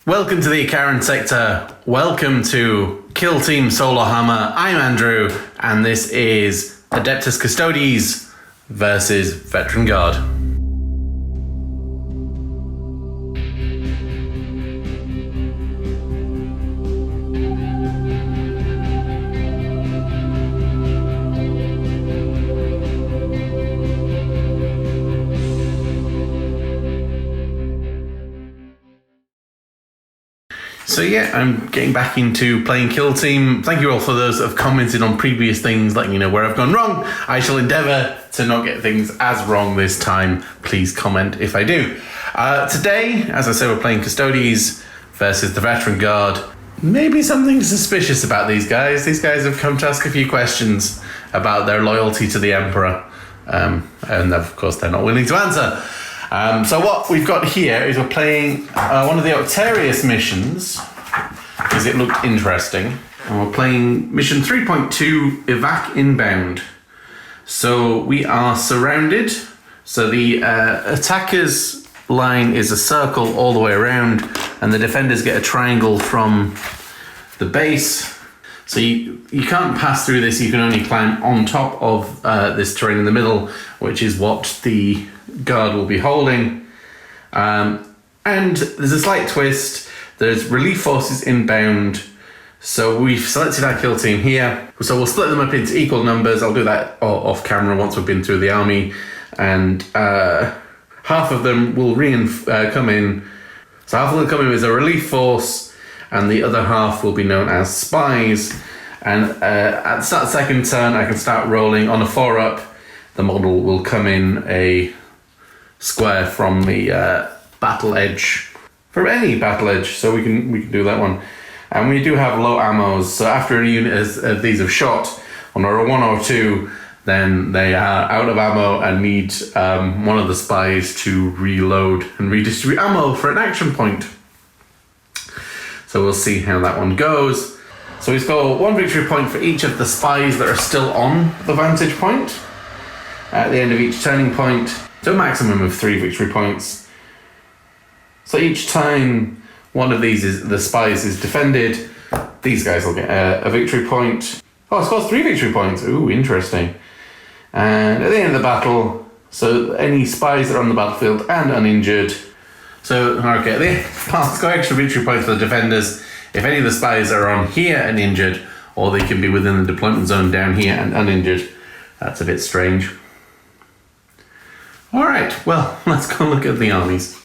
Welcome to the Icaran sector. Welcome to Kill Team Solohammer. I'm Andrew, and this is Adeptus Custodes versus Veteran Guard. So yeah, I'm getting back into playing Kill Team. Thank you all for those that have commented on previous things, letting me know where I've gone wrong. I shall endeavour to not get things as wrong this time. Please comment if I do. Today, as I said, we're playing Custodies versus the Veteran Guard. Maybe something suspicious about these guys. These guys have come to ask a few questions about their loyalty to the Emperor. And of course, they're not willing to answer. So what we've got here is we're playing one of the Octrius missions, because it looked interesting. And we're playing mission 3.2, Evac Inbound. So we are surrounded. So the attackers' line is a circle all the way around, and the defenders get a triangle from the base. So you can't pass through this, you can only climb on top of this terrain in the middle, which is what the guard will be holding. And there's a slight twist. There's relief forces inbound. So we've selected our kill team here. So we'll split them up into equal numbers. I'll do that off camera once we've been through the army. And half of them will come in. So half of them come in as a relief force, and the other half will be known as spies. And at the start of the second turn, I can start rolling. On a 4-up, the model will come in a square from the battle edge, from any battle edge, so we can do that one. And we do have low ammos, so after a unit of these have shot on a 1 or 2, then they are out of ammo and need one of the spies to reload and redistribute ammo for an action point. So we'll see how that one goes. So we score 1 victory point for each of the spies that are still on the vantage point at the end of each turning point, to a maximum of 3 victory points. So each time one of the spies is defended, these guys will get a victory point. Oh, it scores 3 victory points. Ooh, interesting. And at the end of the battle, so any spies that are on the battlefield and uninjured. So, okay, they score extra victory points for the defenders if any of the spies are on here and injured, or they can be within the deployment zone down here and uninjured. That's a bit strange. Alright, well, let's go look at the armies.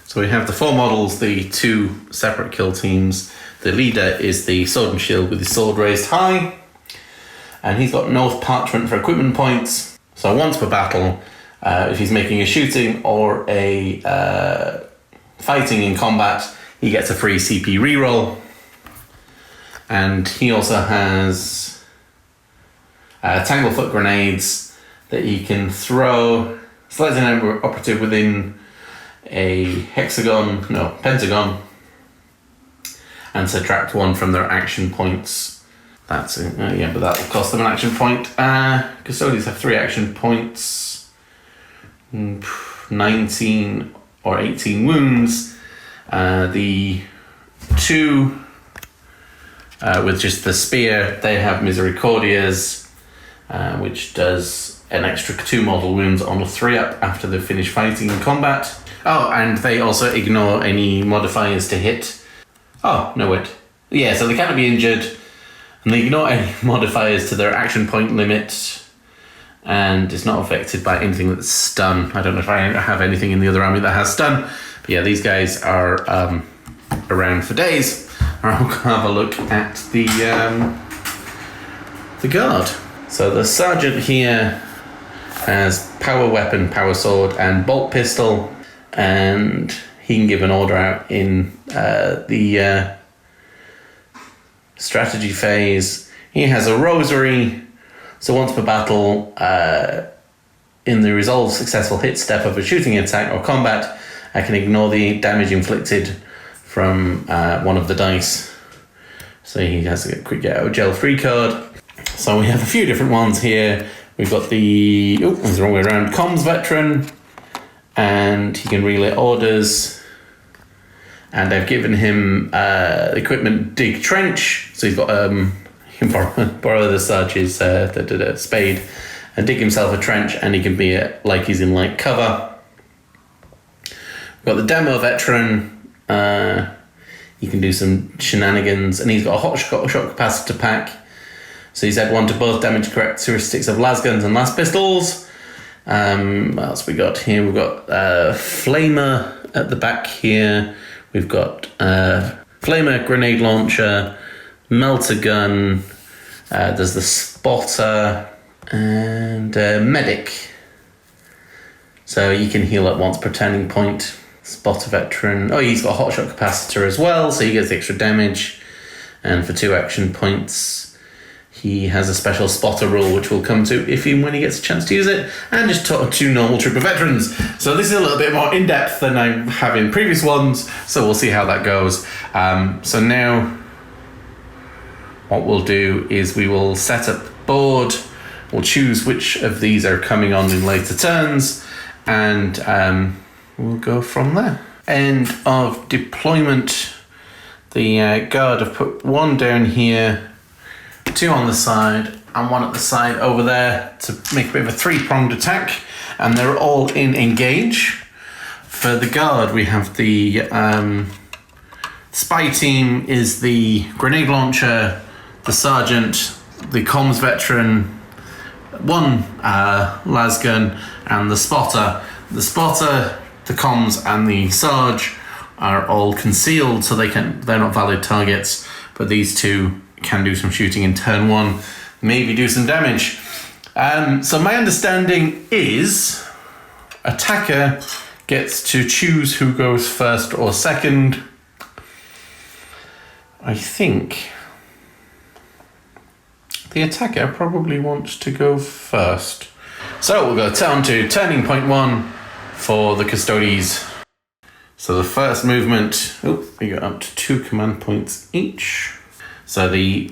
So we have the 4 models, the 2 separate kill teams. The leader is the sword and shield with his sword raised high. And he's got North Parchment for equipment points. So once per battle, if he's making a shooting or a fighting in combat, he gets a free CP reroll. And he also has Tanglefoot grenades that he can throw. Select an operative within a pentagon, and subtract 1 from their action points. That's it. But that will cost them an action point. Custodies have 3 action points, 19 or 18 wounds. The 2 with just the spear, they have Misericordias, which does an extra 2 mortal wounds on a 3-up after they finish fighting in combat. Oh, and they also ignore any modifiers to hit. Oh, no wait. Yeah, so they can't be injured, and they ignore any modifiers to their action point limit, and it's not affected by anything that's stun. I don't know if I have anything in the other army that has stun, but yeah, these guys are around for days. I'll have a look at the guard. So the sergeant here has power weapon, power sword, and bolt pistol, and he can give an order out in the strategy phase. He has a rosary, so once per battle, in the resolve successful hit step of a shooting attack or combat, I can ignore the damage inflicted from one of the dice. So he has a quick get out of jail free card. So we have a few different ones here. We've got the, it's the wrong way around, comms veteran, and he can relay orders. And I've given him equipment dig trench. So he's got he can borrow the Sarge's spade and dig himself a trench, and he can be like he's in light cover. We've got the demo veteran. He can do some shenanigans, and he's got a hot shot capacitor pack. So he's had 1 to both damage characteristics of las guns and las pistols. What else we got here? We've got flamer at the back here. We've got flamer, grenade launcher, melter gun. There's the spotter and medic. So you can heal at once per turning point. Spotter veteran. Oh, he's got a hot shot capacitor as well, so he gets extra damage. And for 2 action points, he has a special spotter rule, which we'll come to if and when he gets a chance to use it. And just 2 normal trooper veterans. So this is a little bit more in-depth than I have in previous ones, so we'll see how that goes. So now what we'll do is we will set up the board. We'll choose which of these are coming on in later turns, and we'll go from there. End of deployment. The guard have put 1 down here, 2 on the side, and 1 at the side over there to make a bit of a 3-pronged attack, and they're all in engage. For the guard, we have the spy team is the grenade launcher, the sergeant, the comms veteran, 1 las gun, and the spotter. The spotter, the comms, and the sarge are all concealed, so they're not valid targets, but these 2 can do some shooting in turn 1, maybe do some damage. So my understanding is attacker gets to choose who goes first or second. I think the attacker probably wants to go first. So we'll go down to turning point 1 for the Custodies. So the first movement, we got up to 2 command points each. So the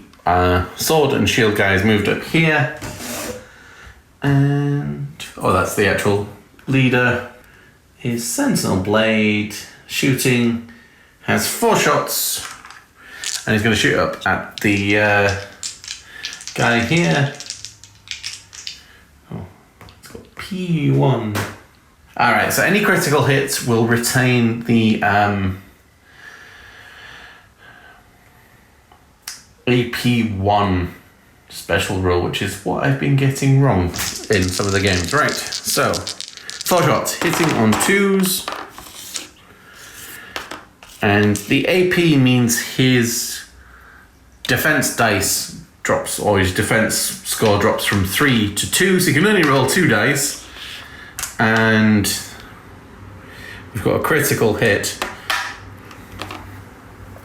sword and shield guys moved up here. And, that's the actual leader. His Sentinel Blade, shooting, has 4 shots. And he's going to shoot up at the guy here. It's got P1. Alright, so any critical hits will retain the AP1 special rule, which is what I've been getting wrong in some of the games. Right, so 4 shots, hitting on 2s. And the AP means his defense dice drops, or his defense score drops from 3 to 2, so you can only roll 2 dice. And we've got a critical hit.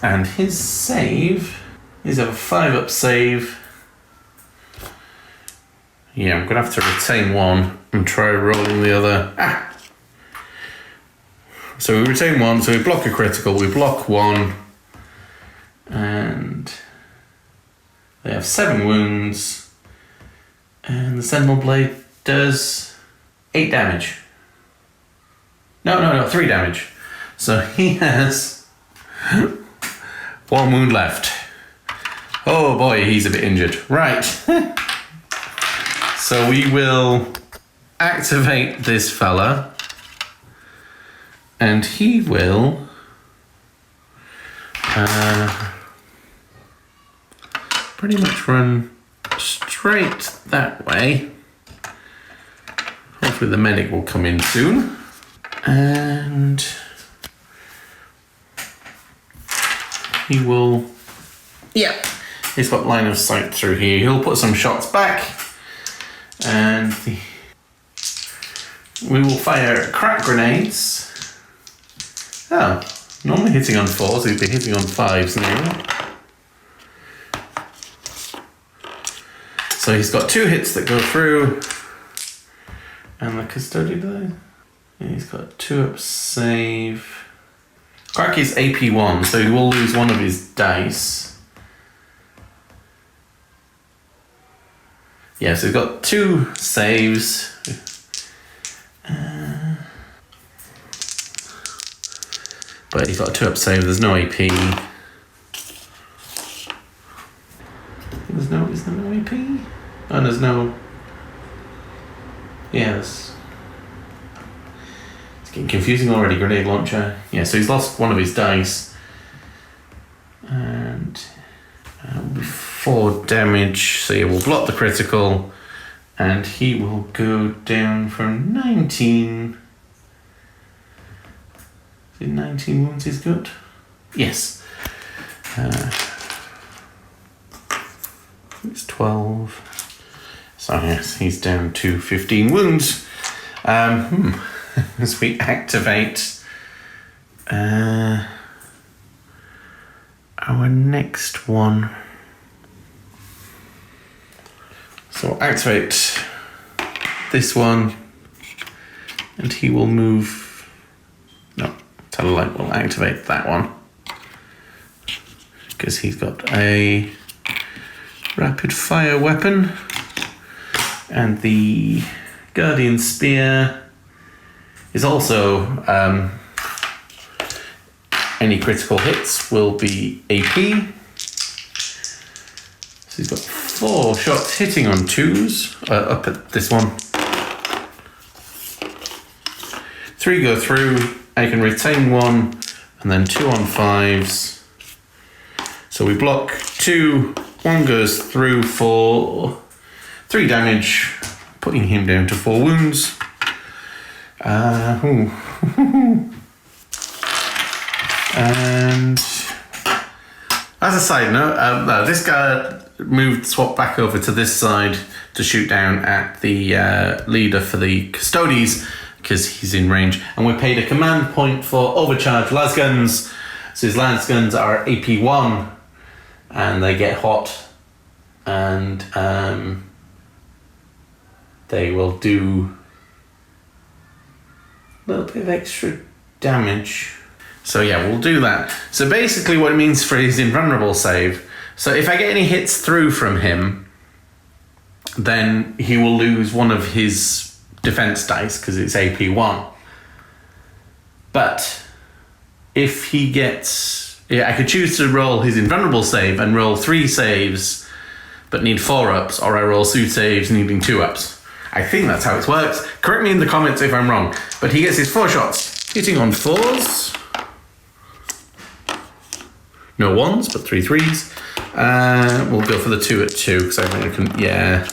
And his save is a 5-up save. Yeah, I'm going to have to retain 1 and try rolling the other. So we retain 1, so we block a critical, we block 1. And they have 7 wounds. And the Sentinel Blade does 8 damage. No, 3 damage. So he has 1 wound left. Oh boy, he's a bit injured. Right. So we will activate this fella, and he will pretty much run straight that way. Hopefully the medic will come in soon. And he will... Yeah, he's got line of sight through here. He'll put some shots back. And we will fire crack grenades. Oh, normally hitting on 4s, he'd be hitting on 5s now. So he's got 2 hits that go through. And the Custodies, he's got a 2-up save. Crack is AP1, so he will lose 1 of his dice. Yeah, so he's got 2 saves. But he's got a 2-up save, there's no AP. Is there no AP? Oh, there's no... Yes. It's getting confusing already, grenade launcher. Yeah, so he's lost one of his dice. And 4 damage, so he will block the critical. And he will go down from 19. Is it 19 wounds is good? Yes. It's 12. So yes, he's down to 15 wounds. As we activate our next one. So activate this one, and he will move. No, tell a lie, we'll activate that one because he's got a rapid fire weapon, and the Guardian Spear is also any critical hits will be AP. So he's got 4 shots hitting on 2s up at this one. 3 go through. I can retain 1, and then 2 on 5s. So we block 2. 1 goes through for 3 damage, putting him down to 4 wounds. And as a side note, this guy swapped back over to this side to shoot down at the leader for the Custodes because he's in range. And we paid a command point for overcharge lasguns. So his lasguns are AP1 and they get hot, and they will do a little bit of extra damage. So yeah, we'll do that. So basically what it means for his invulnerable save, so if I get any hits through from him, then he will lose one of his defense dice because it's AP1. But if he gets... I could choose to roll his invulnerable save and roll 3 saves but need 4-ups, or I roll 2 saves needing 2-ups. I think that's how it works. Correct me in the comments if I'm wrong. But he gets his 4 shots, hitting on 4s. No 1s, but 3 3s. We'll go for the 2 at 2, because I think I can, yeah.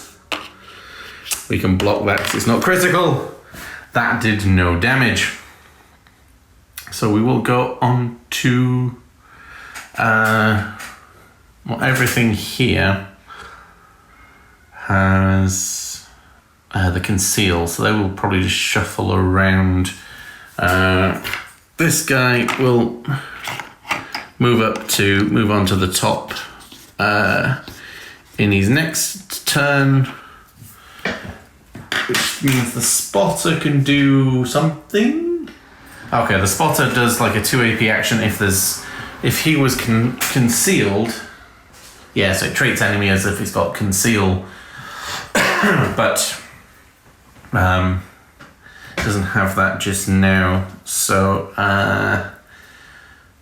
We can block that because it's not critical. That did no damage. So we will go on to everything here has the conceal, so they will probably just shuffle around. This guy will move on to the top in his next turn, which means the spotter can do something. Okay, the spotter does like a 2 AP action if he was concealed. Yeah, so it treats enemy as if he's got conceal, but doesn't have that just now. So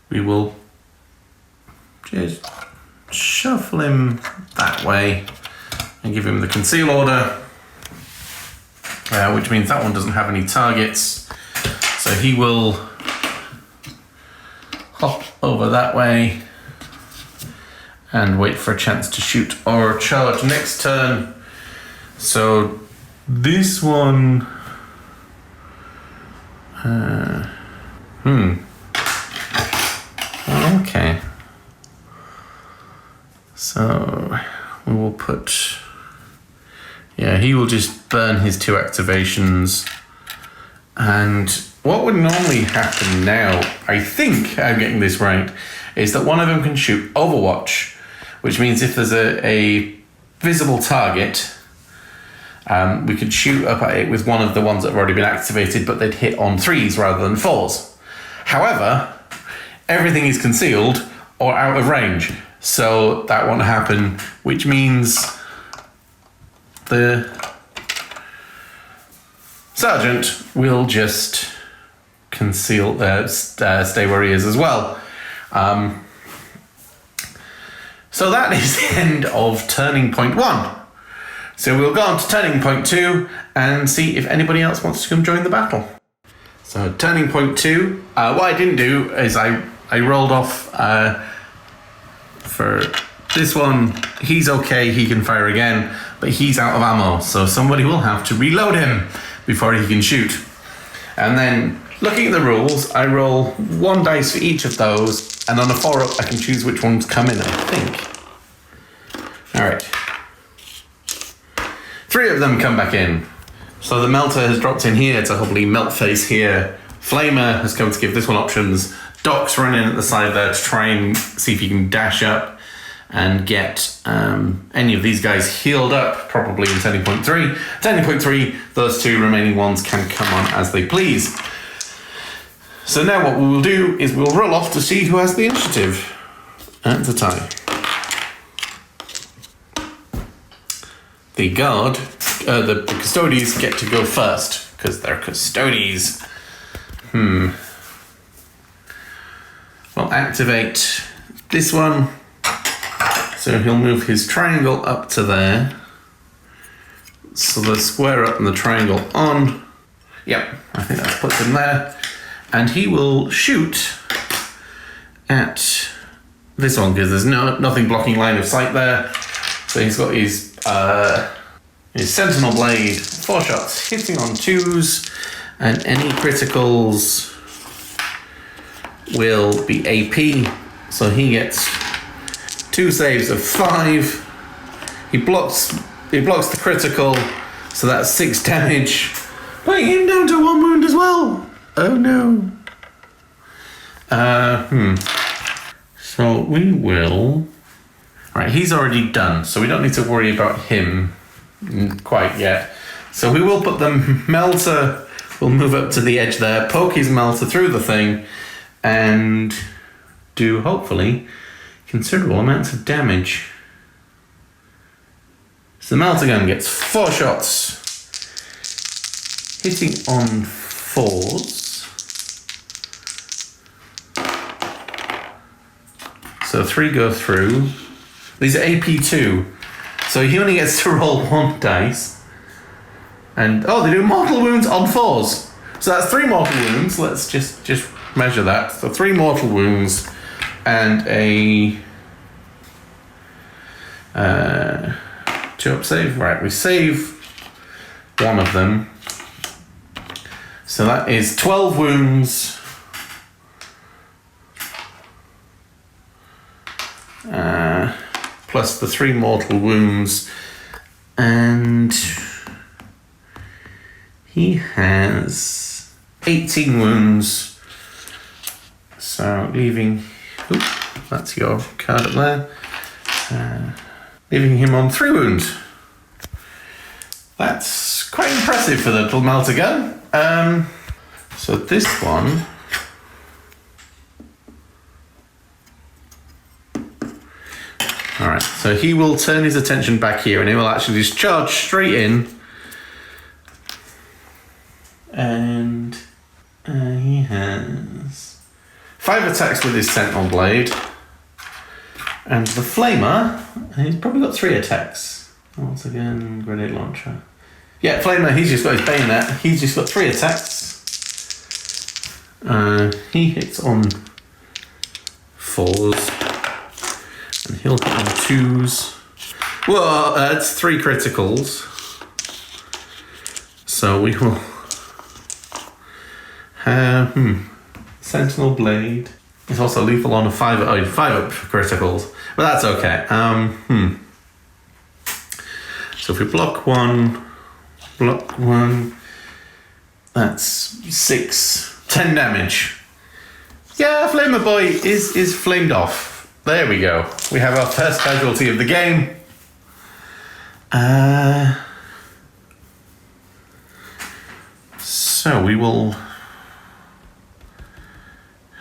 we will just shuffle him that way and give him the conceal order, which means that one doesn't have any targets. So he will hop over that way and wait for a chance to shoot or charge next turn. So this one... Okay. So we will put... Yeah, he will just burn his 2 activations. And what would normally happen now, I think I'm getting this right, is that one of them can shoot Overwatch, which means if there's a visible target, we could shoot up at it with one of the ones that have already been activated, but they'd hit on 3s rather than 4s. However, everything is concealed or out of range, so that won't happen, which means the sergeant will just conceal, stay where he is as well. So that is the end of turning point 1. So we'll go on to turning point 2 and see if anybody else wants to come join the battle. So turning point 2, what I didn't do is I rolled off for this one. He's okay, he can fire again, but he's out of ammo, so somebody will have to reload him before he can shoot. And then, looking at the rules, I roll 1 dice for each of those, and on a 4-up I can choose which ones come in, I think. Alright. 3 of them come back in. So the Melter has dropped in here to hopefully melt face here. Flamer has come to give this one options. Doc's running at the side there to try and see if he can dash up and get any of these guys healed up, probably in turning point 3. Turning point 3, those 2 remaining ones can come on as they please. So now what we will do is we'll roll off to see who has the initiative at the time. The guard, the Custodies get to go first, because they're Custodies. We'll activate this one. So he'll move his triangle up to there. So the square up and the triangle on. Yep, I think that puts him there. And he will shoot at this one, because there's nothing blocking line of sight there. So he's got his Sentinel Blade, 4 shots, hitting on 2s, and any criticals will be AP. So he gets 2 saves of 5. He blocks the critical, so that's 6 damage, putting him down to 1 wound as well. Oh no. So we will. Right, he's already done, so we don't need to worry about him quite yet. So we will put the Melter. We'll move up to the edge there, poke his Melter through the thing, and do hopefully considerable amounts of damage. So the Melter gun gets 4 shots, hitting on 4s. So 3 go through. These are AP2, so he only gets to roll 1 dice. And they do mortal wounds on 4s. So that's 3 mortal wounds. Let's just measure that. So 3 mortal wounds and a 2-up save. Right, we save 1 of them. So that is 12 wounds. Plus the 3 mortal wounds, and he has 18 wounds. So leaving, that's your card up there. Leaving him on 3 wounds. That's quite impressive for the little Melter gun. So this one. Alright, so he will turn his attention back here and he will actually just charge straight in. And he has 5 attacks with his Sentinel Blade. And the Flamer, he's probably got 3 attacks. Once again, Grenade Launcher. Yeah, Flamer, he's just got his Bayonet. He's just got 3 attacks. He hits on 4s. And he'll hit on 2s. Well, it's 3 criticals. So we will have Sentinel Blade. It's also lethal on a 5-up criticals, but that's okay. So if we block 1, that's 10 damage. Yeah, Flamer Boy is flamed off. There we go. We have our first casualty of the game. So we will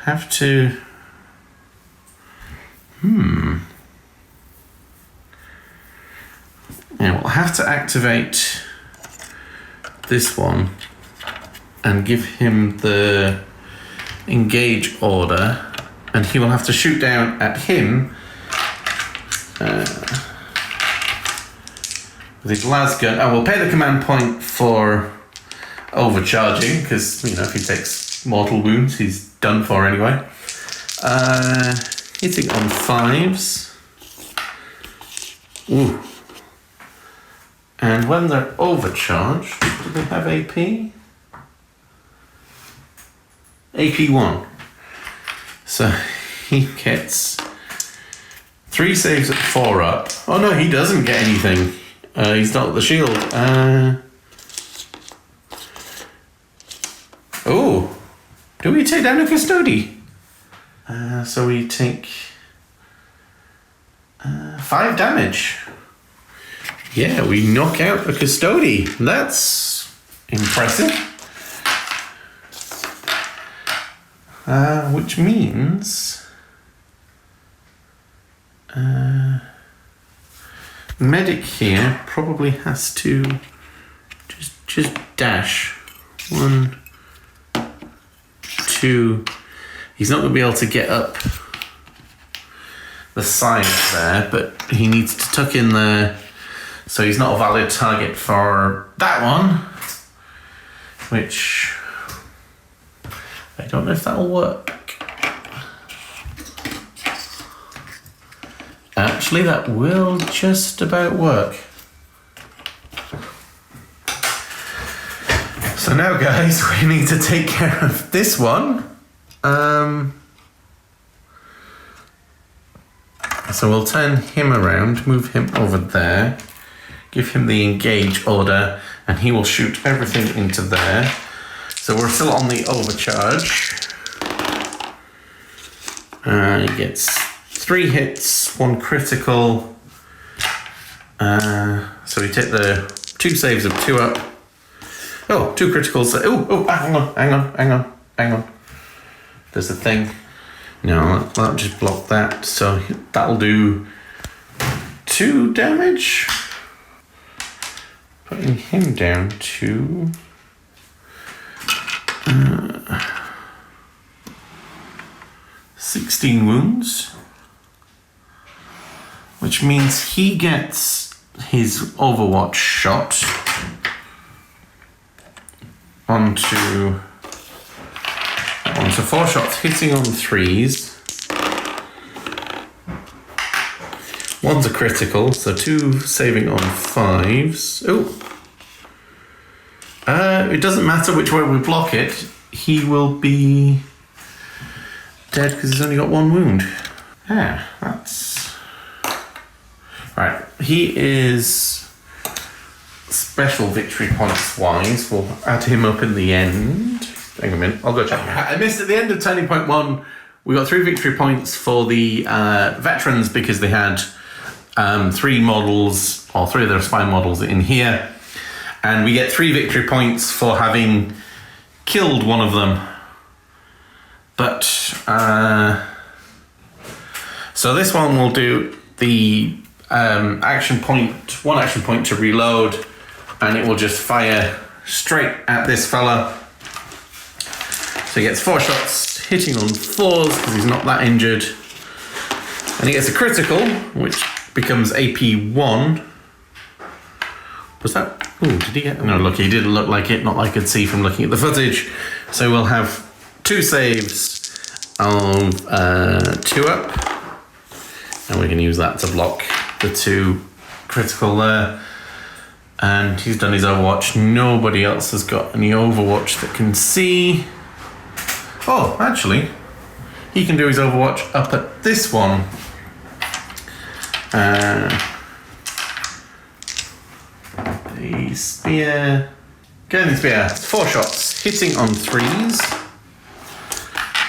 have to... Yeah, we'll have to activate this one and give him the engage order, and he will have to shoot down at him with his las gun. I will pay the command point for overcharging, because, you know, if he takes mortal wounds, he's done for anyway. Hitting on 5s. Ooh. And when they're overcharged, do they have AP? AP 1. So he gets 3 saves at 4 up. Oh no, he doesn't get anything. He's not the shield. Oh, do we take down a Custodies? So we take 5 damage. Yeah, we knock out a Custodies. That's impressive. Which means medic here probably has to just dash 1, 2. He's not going to be able to get up the side there, but he needs to tuck in there, so he's not a valid target for that one, which I don't know if that'll work. Actually, that will just about work. So now, guys, we need to take care of this one. So we'll turn him around, move him over there, give him the engage order, and he will shoot everything into there. So we're still on the overcharge. He gets 3 hits, 1 critical. So we take the 2 saves of 2 up. Oh, 2 criticals. Oh, hang on. There's a thing. No, that'll just block that. So that'll do 2 damage. Putting him down to 16 wounds, which means he gets his Overwatch shot onto 4 shots, hitting on 3s. 1's a critical, so 2 saving on 5s. Oh. It doesn't matter which way we block it, he will be dead because he's only got 1 wound. Yeah, that's... Right, he is special victory points wise. We'll add him up in the end. Hang on a minute, I'll go check. I missed at the end of turning point 1. We got 3 victory points for the veterans because they had 3 models, or 3 of their spy models in here. And we get 3 victory points for having killed one of them. But, so this one will do the one action point to reload, and it will just fire straight at this fella. So he gets 4 shots, hitting on 4s because he's not that injured. And he gets a critical, which becomes AP 1. Was that? Oh, did he get? No, look, he didn't look like it, not like I could see from looking at the footage. So we'll have 2 saves of 2 up. And we can use that to block the 2 critical there. And he's done his Overwatch. Nobody else has got any Overwatch that can see. Oh, actually, he can do his Overwatch up at this one. The spear. Getting the spear. 4 shots. Hitting on 3s.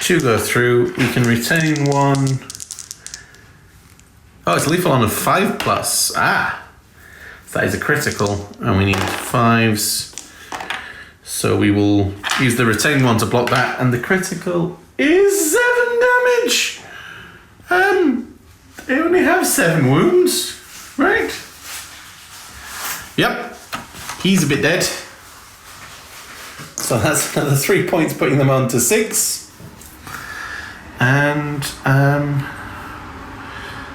2 go through. We can retain 1. Oh, it's lethal on a 5+. Ah! That is a critical. And we need 5s. So we will use the retain 1 to block that. And the critical is 7 damage! They only have 7 wounds. Right? Yep. He's a bit dead. So that's another 3 points, putting them on to 6. And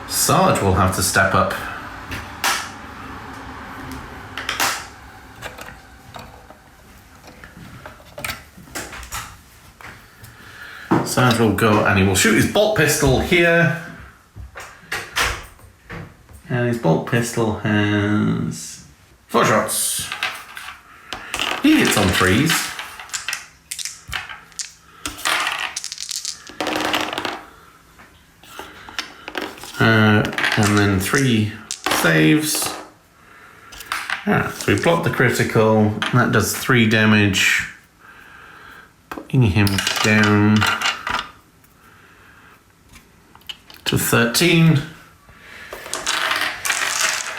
Sarge will have to step up. Sarge will go and he will shoot his bolt pistol here. And his bolt pistol has 4 shots. He hits on 3s. And then 3 saves. So we block the critical. That does 3 damage. Putting him down to 13.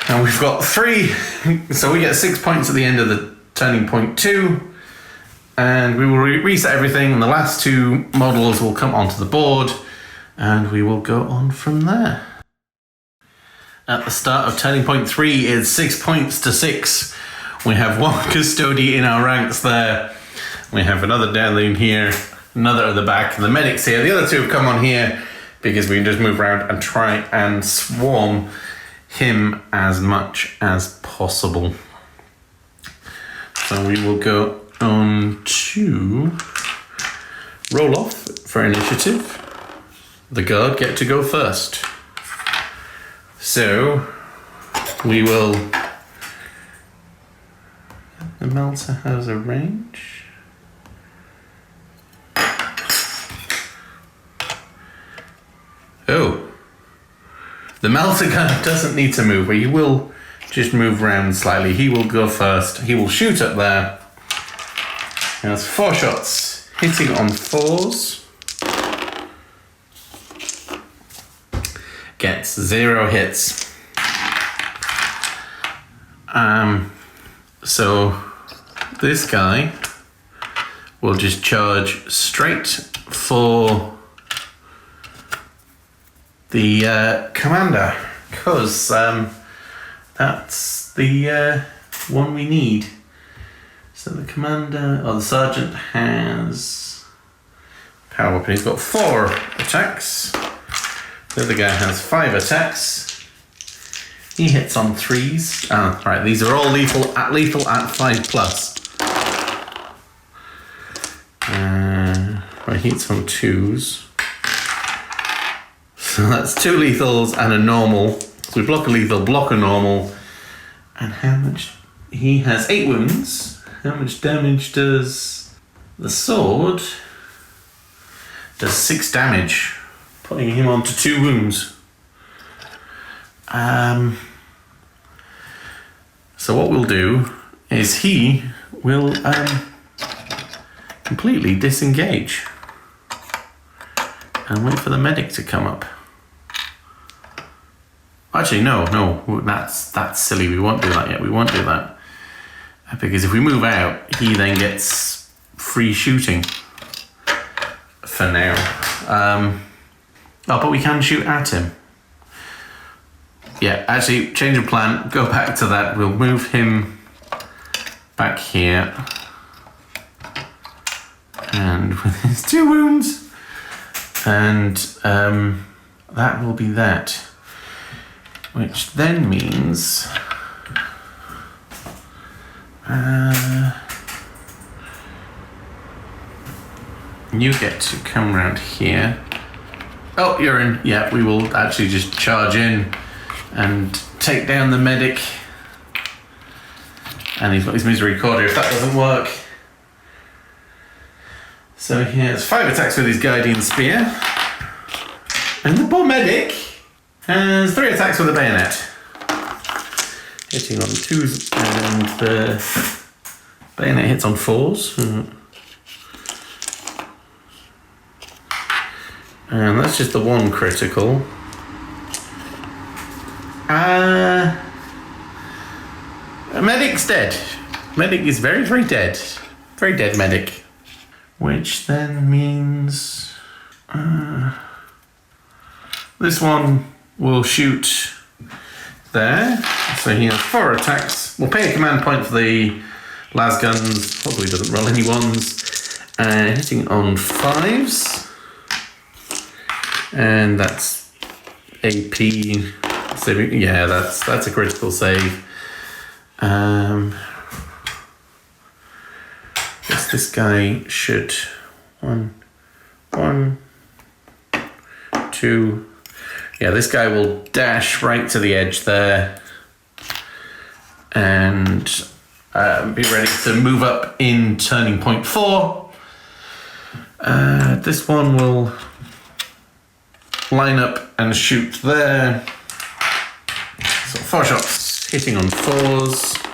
And we've got 3. So we get 6 points at the end of the turning point 2. And we will reset everything. And the last 2 models will come onto the board. And we will go on from there. At the start of turning point 3, it's 6 points to 6. We have 1 custody in our ranks there. We have another down in here, another at the back, and the medics here. The other 2 have come on here because we can just move around and try and swarm him as much as possible. So we will go on to roll off for initiative. The guard get to go first. So we will. The melter has a range. Oh, the melter gun doesn't need to move, but he will just move around slightly. He will go first. He will shoot up there. He has 4 shots, hitting on 4s. Gets 0 hits. So this guy will just charge straight for the commander, because that's the one we need. So the commander, or the sergeant, has power weapon. He's got 4 attacks. The other guy has 5 attacks. He hits on 3s. Right, these are all lethal at 5+. Right, he hits on 2s. So that's 2 lethals and a normal. So we block a lethal, block a normal. And how much? He has 8 wounds. How much damage does the sword? Does 6 damage. Putting him onto 2 wounds. So what we'll do is he will completely disengage and wait for the medic to come up. Actually, no, that's silly. We won't do that yet. We won't do that because if we move out, he then gets free shooting for now. But we can shoot at him. Yeah, actually, change of plan. Go back to that. We'll move him back here. And with his 2 wounds. And that will be that. Which then means... you get to come around here. Oh, you're in. Yeah, we will actually just charge in and take down the medic. And he's got his misery recorder if that doesn't work. So he has 5 attacks with his guardian spear. And the poor medic has 3 attacks with a bayonet. Hitting on 2s and the bayonet hits on 4s. And that's just the 1 critical. Medic's dead. Medic is very, very dead. Very dead medic. Which then means... this one will shoot there. So he has 4 attacks. We'll pay a command point for the las guns. Probably doesn't roll any 1s. Hitting on 5s. And that's AP saving. Yeah, that's a critical save. This guy should 1, 2. Yeah, this guy will dash right to the edge there and be ready to move up in turning point 4. This one will line up and shoot there. So 4 shots hitting on 4s.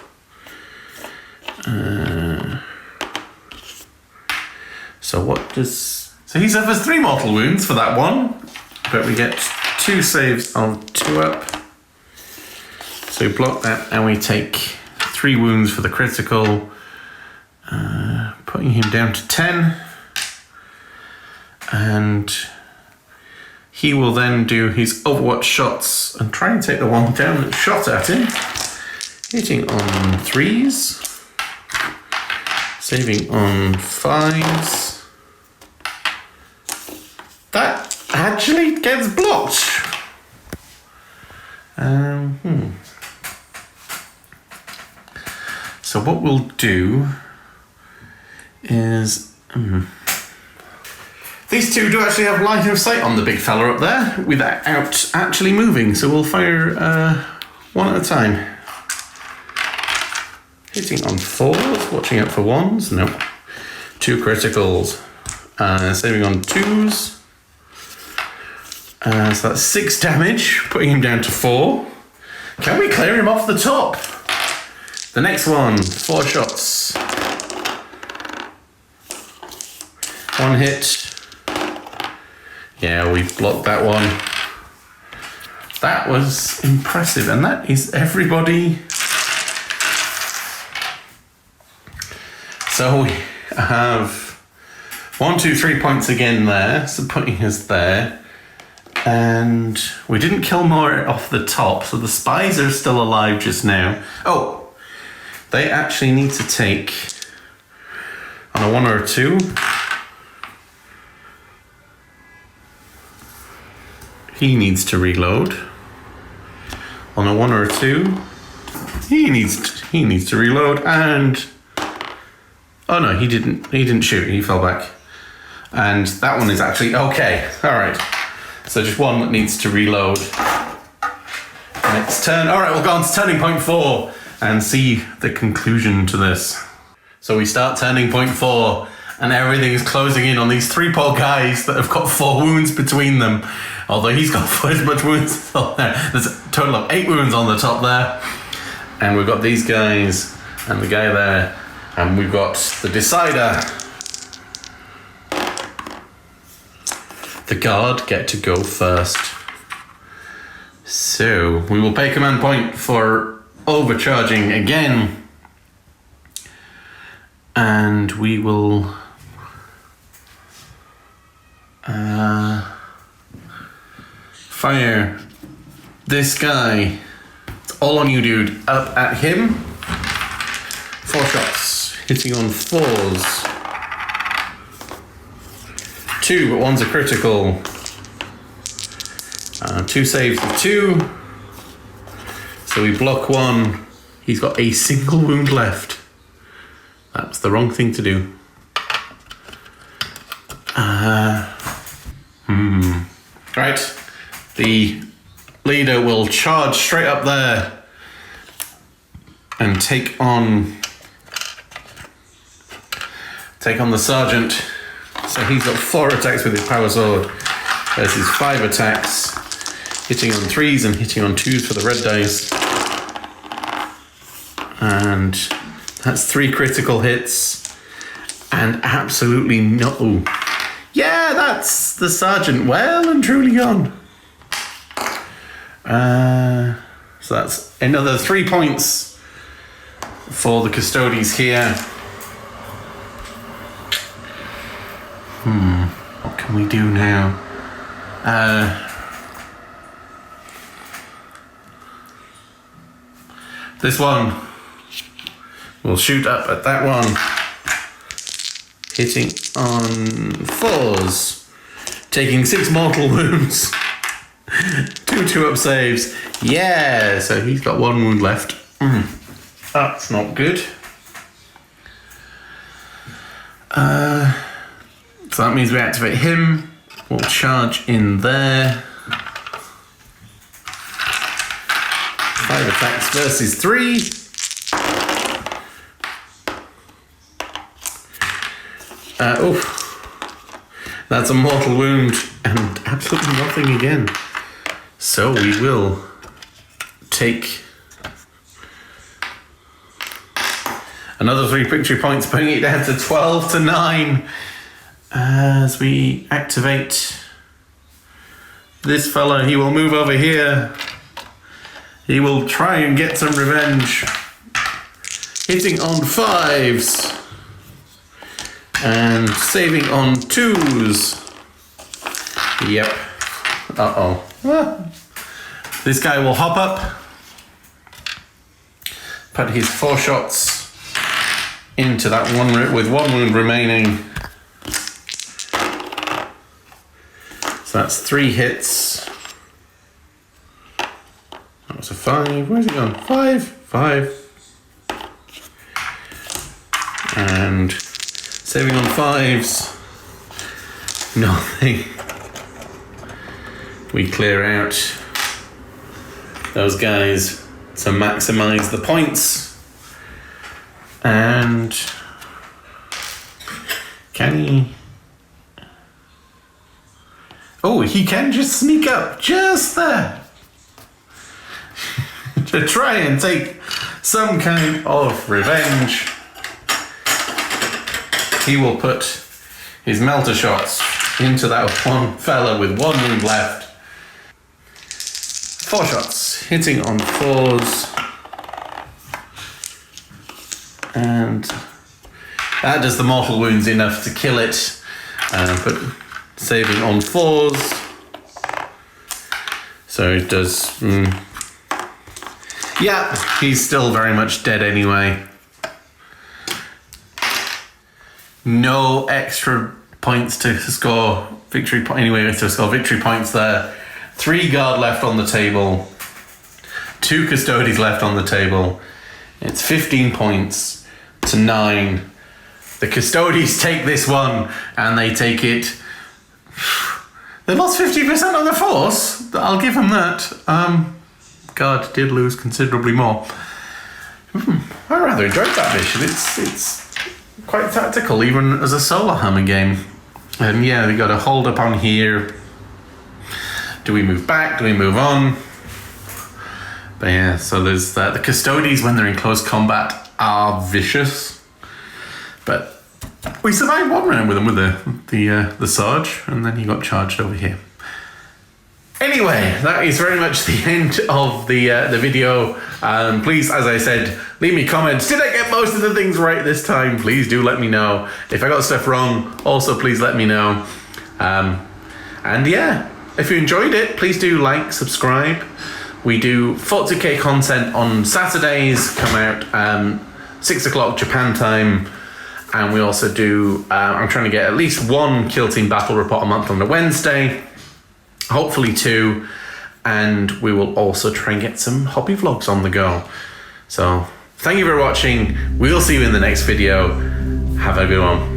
So he suffers 3 mortal wounds for that one, but we get 2 saves on 2 up. So we block that and we take 3 wounds for the critical, putting him down to 10. And he will then do his Overwatch shots and try and take the one down that shot at him, hitting on 3s, saving on 5s. That actually gets blocked. So what we'll do is these two do actually have line of sight on the big fella up there without actually moving. So we'll fire one at a time. Hitting on 4s, watching out for 1s. Nope. 2 criticals. Saving on 2s. So that's 6 damage, putting him down to 4. Can we clear him off the top? The next one, 4 shots. 1 hit. Yeah, we've blocked that one. That was impressive, and that is everybody. So we have 1, 2, 3 points again there, so putting us there. And we didn't kill more off the top, so the spies are still alive just now. Oh, they actually need to take on a 1 or a 2. He needs to reload. On a 1 or a 2, he needs to reload. And oh no, he didn't shoot. He fell back. And that one is actually okay. All right. So just one that needs to reload. Next turn. All right, we'll go on to turning point 4 and see the conclusion to this. So we start turning point 4 and everything is closing in on these 3 poor guys that have got 4 wounds between them. Although he's got 4 as much wounds as on there. There's a total of 8 wounds on the top there. And we've got these guys and the guy there. And we've got the decider. The guard get to go first. So we will pay command point for overcharging again. And we will fire this guy. It's all on you, dude. Up at him. 4 shots. Hitting on 4s. 2, but 1's a critical. 2 saves of 2. So we block 1. He's got a single wound left. That's the wrong thing to do. Right. The leader will charge straight up there and take on the sergeant. So he's got 4 attacks with his power sword. There's his 5 attacks, hitting on 3s and hitting on 2s for the red dice. And that's 3 critical hits. And absolutely no. Yeah, that's the sergeant well and truly gone. So that's another 3 points for the Custodies here. What can we do now? This one will shoot up at that one, hitting on 4s. taking 6 mortal wounds. 2 up saves. Yeah, so he's got 1 wound left. That's not good. So that means we activate him. We'll charge in there. 5 attacks versus 3. That's a mortal wound and absolutely nothing again. So we will take another 3 victory points, putting it down to 12-9 as we activate this fella. He will move over here. He will try and get some revenge, hitting on 5s and saving on 2s. Yep. This guy will hop up, put his 4 shots into that one with 1 wound remaining. So that's 3 hits. That was a 5. Where's it gone? 5. And saving on 5s. Nothing. We clear out those guys to maximize the points. And can he? Oh, he can just sneak up just there to try and take some kind of revenge. He will put his melter shots into that one fella with 1 wound left. 4 shots, hitting on 4s. And that does the mortal wounds enough to kill it. But saving on 4s. So it does... Yeah, he's still very much dead anyway. No extra points to score victory points there. 3 guard left on the table. 2 custodies left on the table. It's 15 points to 9. The custodies take this one and they take it. They lost 50% of the force. I'll give them that. God did lose considerably more. I rather enjoyed that mission. It's quite tactical, even as a Solohammer game. And yeah, we got to hold up on here. Do we move back? Do we move on? But yeah, so there's that. The Custodies, when they're in close combat, are vicious. But we survived 1 round with them with the Sarge, and then he got charged over here. Anyway, that is very much the end of the video. Please, as I said, leave me comments. Did I get most of the things right this time? Please do let me know. If I got stuff wrong, also please let me know. And yeah, if you enjoyed it, please do like, subscribe. We do 40k content on Saturdays, come out 6 o'clock Japan time. And we also do, I'm trying to get at least 1 Kill Team Battle Report a month on a Wednesday. Hopefully 2. And we will also try and get some hobby vlogs on the go. So, thank you for watching. We'll see you in the next video. Have a good one.